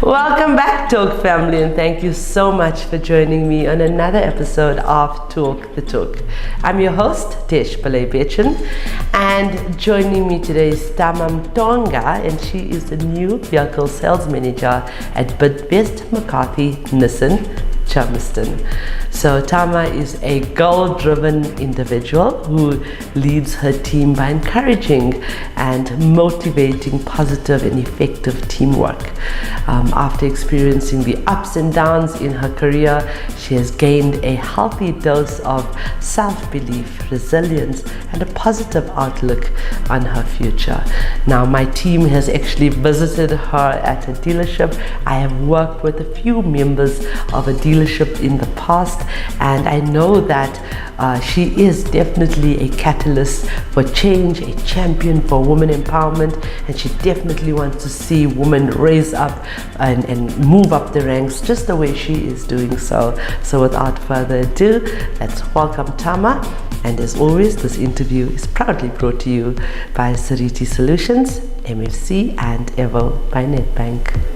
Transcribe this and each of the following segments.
Welcome back, Talk family, and thank you so much for joining me on another episode of Talk the Talk. I'm your host, Tesh Palay-Bechin, and joining me today is Tama Mtonga, and she is the new vehicle sales manager at Bidvest McCarthy Nissan Germiston. So Tama is a goal-driven individual who leads her team by encouraging and motivating positive and effective teamwork. After experiencing the ups and downs in her career, she has gained a healthy dose of self-belief, resilience, and a positive outlook on her future. Now, my team has actually visited her at a dealership. I have worked with a few members of a dealership in the past, and I know that she is definitely a catalyst for change, a champion for women empowerment, and she definitely wants to see women raise up and move up the ranks just the way she is doing so. So without further ado, let's welcome Tama. And as always, this interview is proudly brought to you by Seriti Solutions, MFC, and Avo by Nedbank.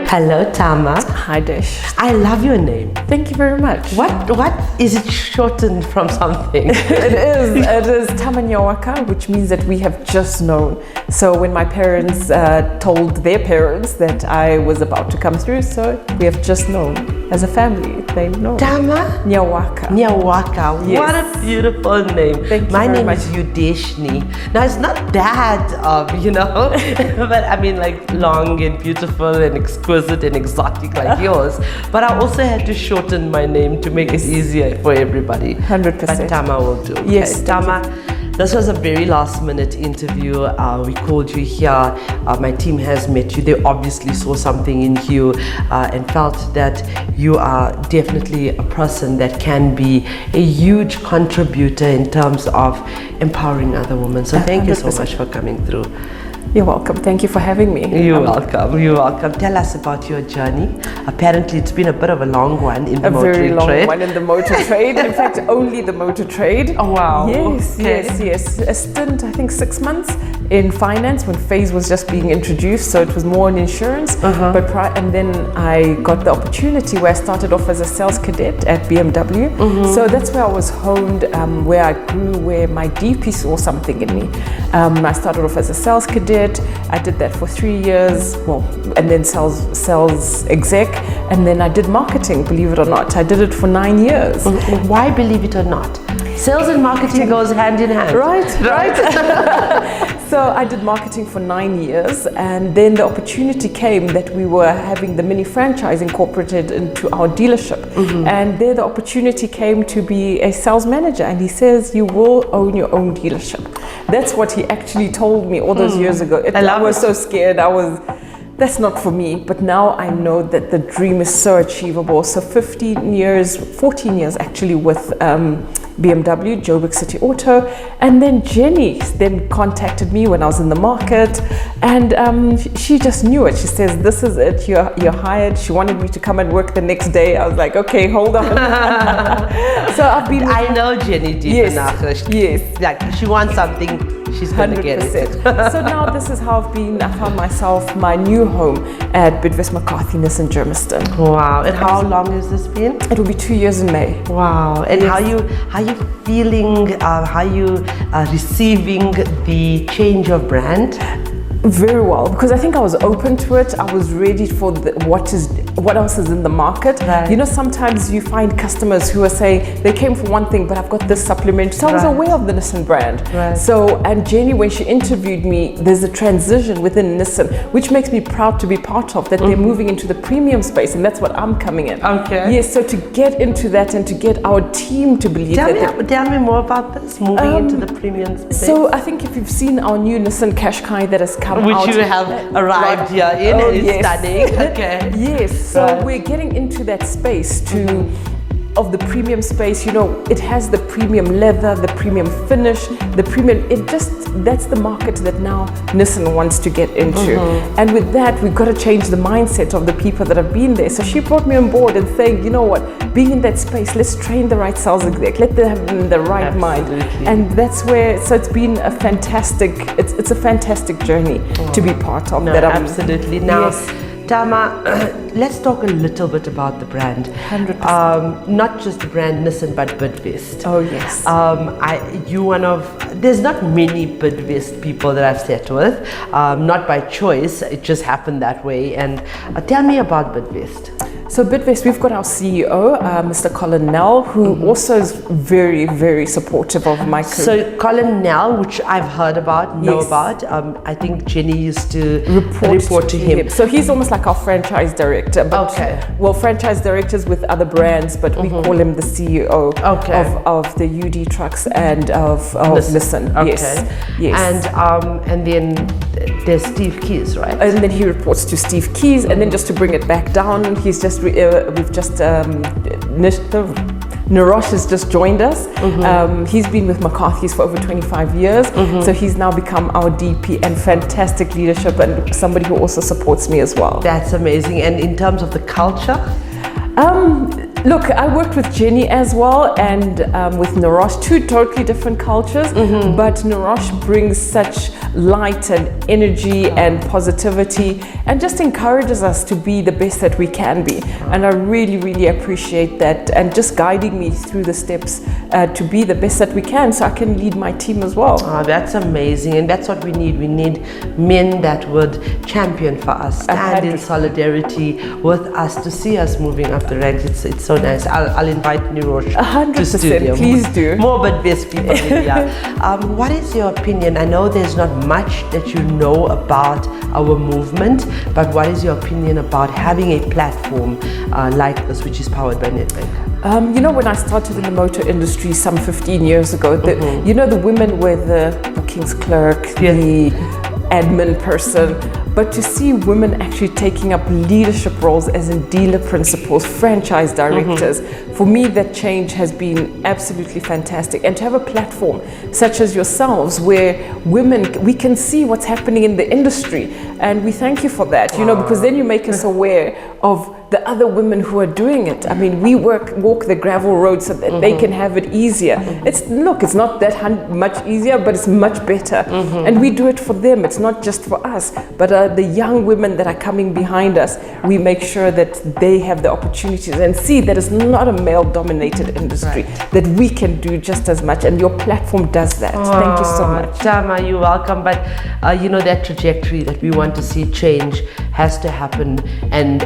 Hello, Tama. Hi, Dish. I love your name. Thank you very much. What is it shortened from something? It is Tama Nyawaka, which means that we have just known. So when my parents told their parents that I was about to come through, so we have just known. As a family, they know. Tama Nyawaka. Nyawaka. Yes. What a beautiful name. Thank you My very name much. is Udeshni. Now it's not that but I mean like long and beautiful and exquisite and exotic like yours. But I also had to shorten my name to make it easier for everybody. 100%. But Tama will do. Okay. Yes, Tama. This was a very last minute interview. We called you here. My team has met you. They obviously saw something in you and felt that you are definitely a person that can be a huge contributor in terms of empowering other women. So thank you so 100%. much for coming through. You're welcome. Thank you for having me. You're welcome. You're welcome. Tell us about your journey. Apparently, it's been a bit of a long one in the motor trade. A very long one in the motor trade. In fact, only the motor trade. Oh, wow. Yes, Okay. yes. A stint, I think 6 months in finance when Phase was just being introduced. So it was more in insurance. And then I got the opportunity where I started off as a sales cadet at BMW. So that's where I was honed, where I grew, where my DP saw something in me. I started off as a sales cadet. I did that for 3 years, and then sales exec, and then I did marketing, believe it or not. I did it for 9 years. Why believe it or not? Sales and marketing goes hand in hand. Right. So I did marketing for 9 years, and then the opportunity came that we were having the mini franchise incorporated into our dealership. And there the opportunity came to be a sales manager, and he says, you will own your own dealership. That's what he actually told me all those years ago. I was so scared. That's not for me, but now I know that the dream is so achievable. So 14 years actually with BMW, Joburg City Auto, and then Jenny then contacted me when I was in the market, and she just knew it. She says, this is it, you're hired. She wanted me to come and work the next day. I was like, okay, hold on. So I know Jenny deep enough. Yes. Like she wants something, she's going to get it. So now this is how I found myself my new home at Bidvest McCarthy Nissan Germiston. Wow. And how long has this been? It will be 2 years in May. Wow. And how you feeling, how you receiving the change of brand? Very well, because I think I was open to it. I was ready for what else is in the market. Right. You know, sometimes you find customers who are saying they came for one thing, but I've got this supplement. So I was aware of the Nissan brand. Right. So, and Jenny, when she interviewed me, there's a transition within Nissan, which makes me proud to be part of, that they're moving into the premium space, and that's what I'm coming in. Okay. Yes, so to get into that and to get our team to believe Tell me more about this, moving into the premium space. So I think if you've seen our new Nissan Qashqai that has come which out, you have arrived here in, and it's stunning. Okay. Yes, so we're getting into that space to of the premium space. You know, it has the premium leather, the premium finish, the premium, that's the market that now Nissan wants to get into. And with that, we've got to change the mindset of the people that have been there. So she brought me on board and saying, you know what, being in that space, let's train the right sales exec, let them have the right mind. And that's where, so it's been a fantastic, it's a fantastic journey to be part of. No, absolutely. Now, Tama, let's talk a little bit about the brand. 100%. Not just the brand Nissan, but Bidvest. Oh yes. There's not many Bidvest people that I've sat with, not by choice, it just happened that way. And tell me about Bidvest. So Bidvest, we've got our CEO, Mr. Colin Nell, who also is very, very supportive of my career. So Colin Nell, which I've heard about, know about, I think Jenny used to report to him. So he's almost like our franchise director. But, well, franchise directors with other brands, but we call him the CEO of the UD trucks and of Nissan. Yes. And then there's Steve Keys, right? And then he reports to Steve Keys. And then just to bring it back down, he's just Narosh has just joined us. He's been with McCarthy's for over 25 years. So he's now become our DP, and fantastic leadership, and somebody who also supports me as well. That's amazing. And in terms of the culture? Look, I worked with Jenny as well, and with Narosh, two totally different cultures, but Narosh brings such light and energy and positivity, and just encourages us to be the best that we can be. And I really, really appreciate that, and just guiding me through the steps to be the best that we can, so I can lead my team as well. Oh, that's amazing, and that's what we need. We need men that would champion for us, stand in solidarity with us, to see us moving up the ranks. It's so nice. I'll invite Narosh 100%, to studio. Please do. More but best people. What is your opinion? I know there's not much that you know about our movement, but what is your opinion about having a platform like this, which is powered by Nedbank? You know, when I started in the motor industry some 15 years ago, you know, the women were the bookings clerk, the admin person, but to see women actually taking up leadership roles as in dealer principals, franchise directors, for me that change has been absolutely fantastic. And to have a platform such as yourselves where women, we can see what's happening in the industry, and we thank you for that, you know, because then you make us aware of the other women who are doing it. I mean, we walk the gravel road so that they can have it easier. It's not that much easier, but it's much better. And we do it for them. It's not just for us, but the young women that are coming behind us, we make sure that they have the opportunities and see that it's not a male-dominated industry, that we can do just as much, and your platform does that. Thank you so much. Tama, you're welcome. But you know, that trajectory that we want to see change has to happen, and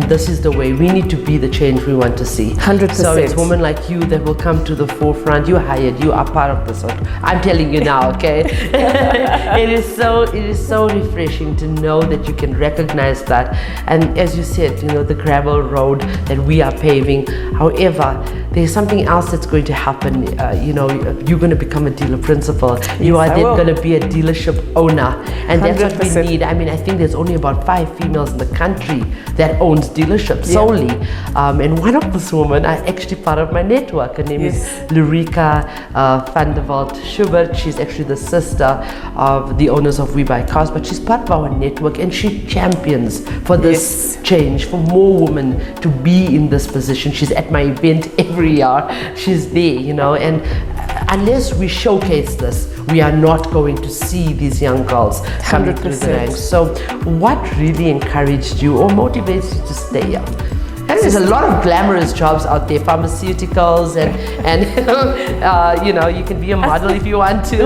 this is the way. We need to be the change we want to see. 100%. So it's women like you that will come to the forefront. You're hired. You are part of this. I'm telling you now, okay? It is so refreshing to know that you can recognize that. And as you said, you know, the gravel road that we are paving. However, there's something else that's going to happen. You know, you're going to become a dealer principal. You are then going to be a dealership owner, and that's 100%. What we need. I mean, I think there's only about 5 females in the country that owns dealerships solely, and one of this women are actually part of my network. Her name is Lurika van der Walt Schubert. She's actually the sister of the owners of We Buy Cars, but she's part of our network, and she champions for this change, for more women to be in this position. She's at my event every year. She's there, you know, and unless we showcase this, we are not going to see these young girls coming through the ranks. So what really encouraged you or motivates you to stay young? And there's a lot of glamorous jobs out there, pharmaceuticals, and you know, you can be a model if you want to.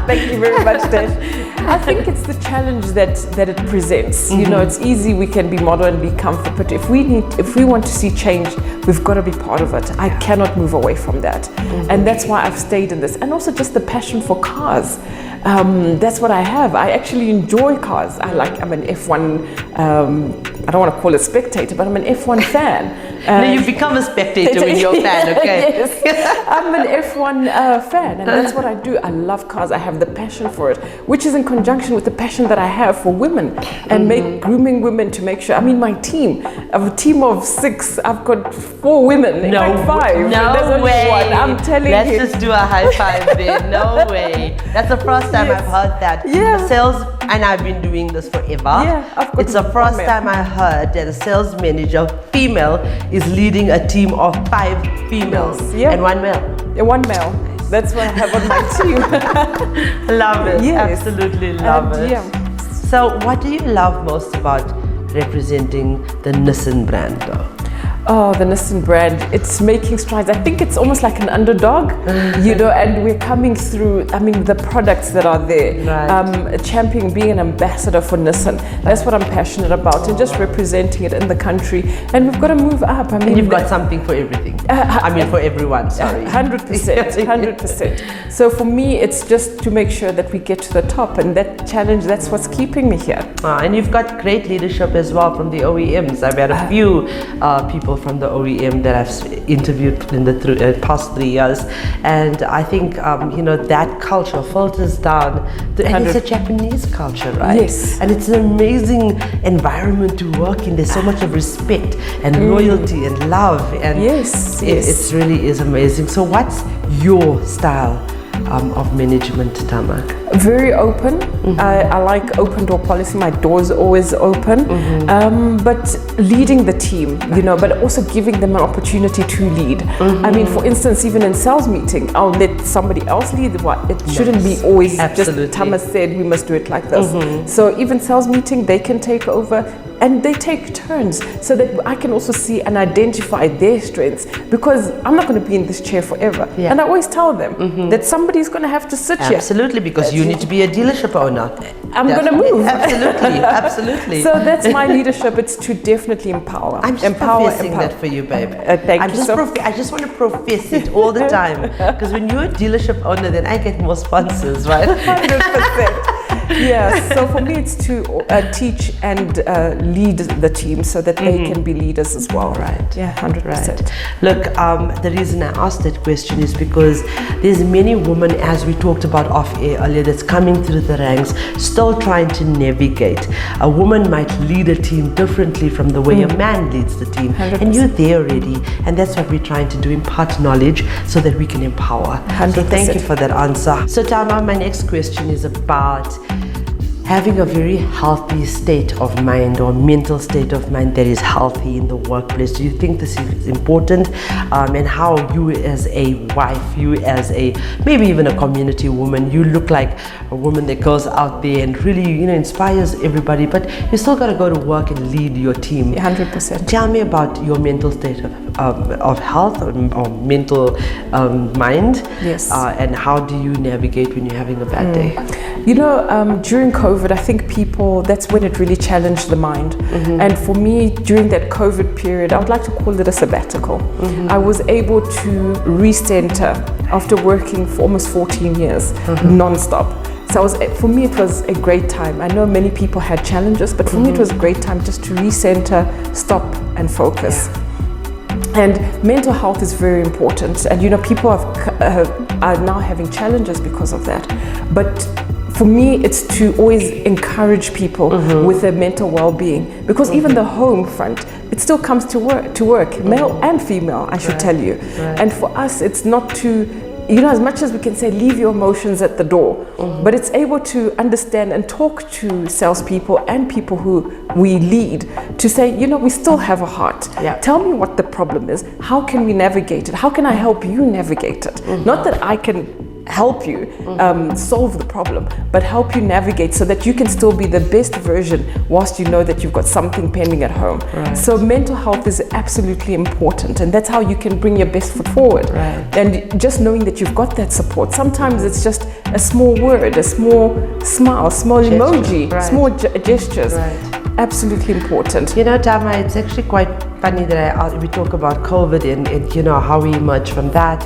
Thank you very much, Tish. I think it's the challenge that it presents. You know, it's easy, we can be model and be comfort, but if we want to see change, we've got to be part of it. I cannot move away from that. And that's why I've stayed in this. And also just the passion for cars. That's what I have. I actually enjoy cars. I'm an F1 I don't want to call it spectator, but I'm an F1 fan. No, you've become a spectator when you're a fan, okay? Yes, I'm an F1 fan, and that's what I do. I love cars. I have the passion for it, which is in conjunction with the passion that I have for women and grooming women to make sure. I mean, my team, I have a team of 6. I've got 4 women. No, in fact 5. No There's only way. 1. I'm telling Let's you. just do a high five then. No way. That's the first time I've heard that. Yeah. Sales, and I've been doing this forever. Yeah, I've got it's the first one time I heard that a sales manager, female, is leading a team of 5 females and 1 male. 1 male. That's what I have on my team. Love it. Yes. Absolutely love it. Yeah. So what do you love most about representing the Nissan brand though? Oh, the Nissan brand, it's making strides. I think it's almost like an underdog, you know, and we're coming through, I mean, the products that are there. Right. Championing, being an ambassador for Nissan, that's what I'm passionate about, and just representing it in the country. And we've got to move up. I mean, and you've got something for everything. I mean, for everyone, sorry. 100%, 100%. So for me, it's just to make sure that we get to the top, and that challenge, that's what's keeping me here. And you've got great leadership as well from the OEMs. I've had a few people from the OEM that I've interviewed in the past 3 years, and I think you know, that culture filters down and it's a Japanese culture, right? Yes. And it's an amazing environment to work in. There's so much of respect and loyalty and love, and yes, it really is amazing. So what's your style of management, Tama? Very open. I like open door policy. My door's always open. But leading the team, you know, but also giving them an opportunity to lead. I mean, for instance, even in sales meeting, I'll let somebody else lead. It shouldn't be always Absolutely. just Tama said we must do it like this. So even sales meeting, they can take over. And they take turns so that I can also see and identify their strengths, because I'm not going to be in this chair forever. Yeah. And I always tell them that somebody's going to have to sit here. Absolutely, because you need to be a dealership owner. I'm going to move. Absolutely, absolutely. So that's my leadership. It's to definitely empower. I'm just professing that for you, babe. Thank you. I just want to profess it all the time, because when you're a dealership owner, then I get more sponsors, right? 100%. Yeah, so for me it's to teach and lead the team so that they can be leaders as well. Right. Yeah, 100%. Right. Look, the reason I asked that question is because there's many women, as we talked about off air earlier, that's coming through the ranks, still trying to navigate. A woman might lead a team differently from the way a man leads the team. 100%. And you're there already, and that's what we're trying to do, impart knowledge so that we can empower. 100%. So thank you for that answer. So Tama, my next question is about having a very healthy state of mind, or mental state of mind that is healthy in the workplace. Do you think this is important? And how you as a wife, you as a, maybe even a community woman, you look like a woman that goes out there and really, you know, inspires everybody, but you still got to go to work and lead your team. 100%. Tell me about your mental state of health or mental mind. Yes. And how do you navigate when you're having a bad day? You know, during COVID, I think that's when it really challenged the mind. And for me, during that COVID period, I would like to call it a sabbatical. I was able to recenter after working for almost 14 years, non-stop. So for me, it was a great time. I know many people had challenges, but for me, it was a great time just to recenter, stop, and focus. Yeah. And mental health is very important. And you know, people are now having challenges because of that. But for me, it's to always encourage people with their mental well-being, because even the home front, it still comes to work, male and female, I should tell you. And for us, it's not to, you know, as much as we can say, leave your emotions at the door, but it's able to understand and talk to salespeople and people who we lead to say, you know, we still have a heart. Yeah. Tell me what the problem is. How can we navigate it? How can I help you navigate it? Not that I can help you solve the problem, but help you navigate so that you can still be the best version whilst you know that you've got something pending at home. Right. So mental health is absolutely important, and that's how you can bring your best foot forward. Right. And just knowing that you've got that support. Sometimes it's just a small word, a small smile, small gesture. emoji, Right. small gestures. Right. Absolutely important. You know, Tama, it's actually quite funny that we talk about COVID and you know how we emerge from that,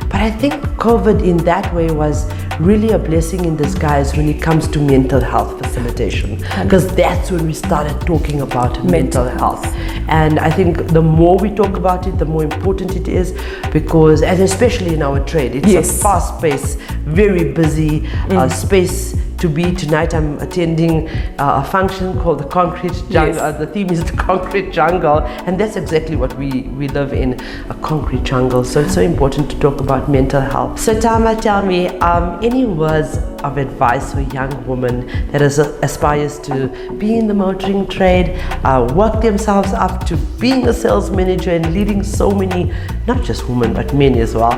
but I think COVID in that way was really a blessing in disguise when it comes to mental health facilitation, because that's when we started talking about mental health. And I think the more we talk about it, the more important it is, because, and especially in our trade, it's a fast-paced, very busy space to be. Tonight I'm attending a function called the Concrete Jungle. The theme is the Concrete Jungle, and that's exactly what we live in, a concrete jungle. So it's so important to talk about mental health. So Tama, tell me, any words of advice for a young woman that aspires to be in the motoring trade, work themselves up to being a sales manager and leading so many, not just women, but men as well.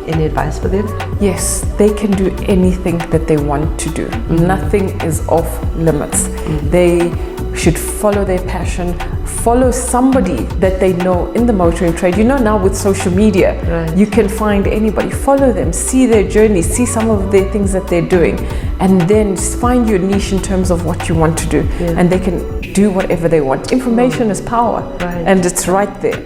Any advice for them? Yes, they can do anything that they want to do. Nothing is off limits. They should follow their passion, follow somebody that they know in the motoring trade. You know, now with social media, you can find anybody, follow them, see their journey, see some of the things that they're doing, and then find your niche in terms of what you want to do, and they can do whatever they want. Information is power, and it's right there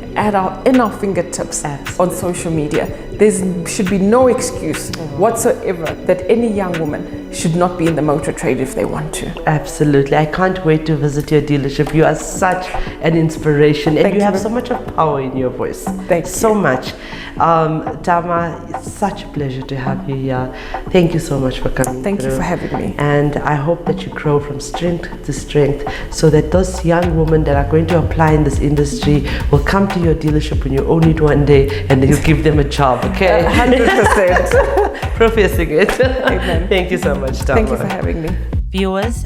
in our fingertips on social media. There should be no excuse whatsoever that any young woman should not be in the motor trade if they want to. Absolutely. I can't wait to visit your dealership. You are such an inspiration, and you have so much of power in your voice. Thanks so much. Tama, it's such a pleasure to have you here. Thank you so much for coming. Thank you for having me. And I hope that you grow from strength to strength, so that those young women that are going to apply in this industry will come to your dealership when you own it one day, and then you give them a job, okay? 100%. Professing it. Amen. Thank you so much, Tama. Thank you for having me. Viewers,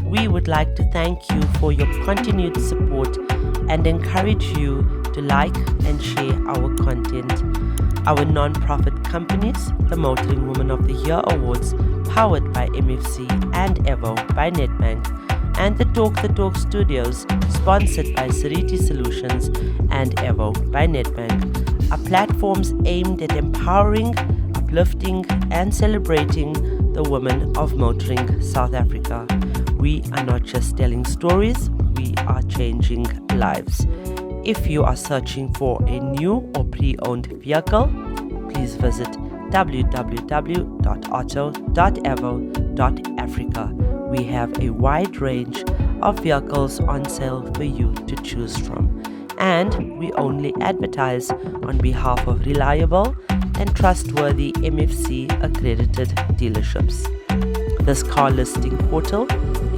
we would like to thank you for your continued support and encourage you to like and share our content. Our non-profit companies, the Motoring Woman of the Year Awards, powered by MFC and Avo by Nedbank, and the Talk Studios, sponsored by Seriti Solutions and Avo by Nedbank, are platforms aimed at empowering, uplifting, and celebrating the women of motoring South Africa. We are not just telling stories, we are changing lives. If you are searching for a new or pre-owned vehicle, please visit www.auto.avo.africa. We have a wide range of vehicles on sale for you to choose from, and we only advertise on behalf of reliable and trustworthy MFC accredited dealerships. This car listing portal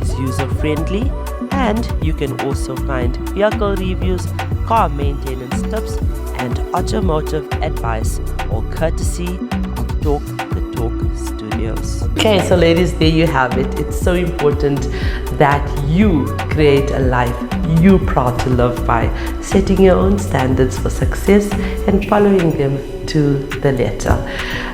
is user-friendly, and you can also find vehicle reviews, car maintenance tips, and automotive advice, all courtesy of Talk the Talk Studios. Okay, so ladies, there you have it. It's so important that you create a life you're proud to live by, setting your own standards for success and following them to the letter.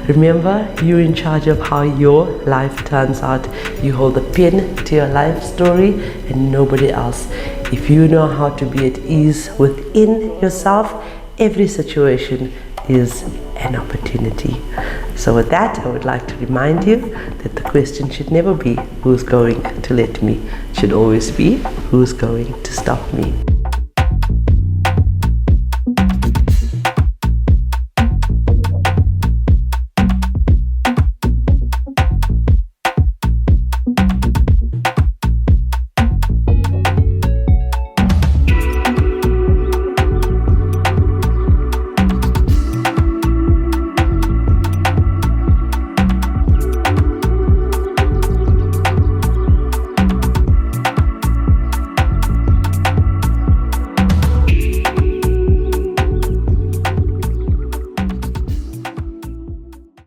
Remember, you're in charge of how your life turns out. You hold the pen to your life story and nobody else. If you know how to be at ease within yourself, every situation is an opportunity. So with that, I would like to remind you that the question should never be, who's going to let me? It should always be, who's going to stop me?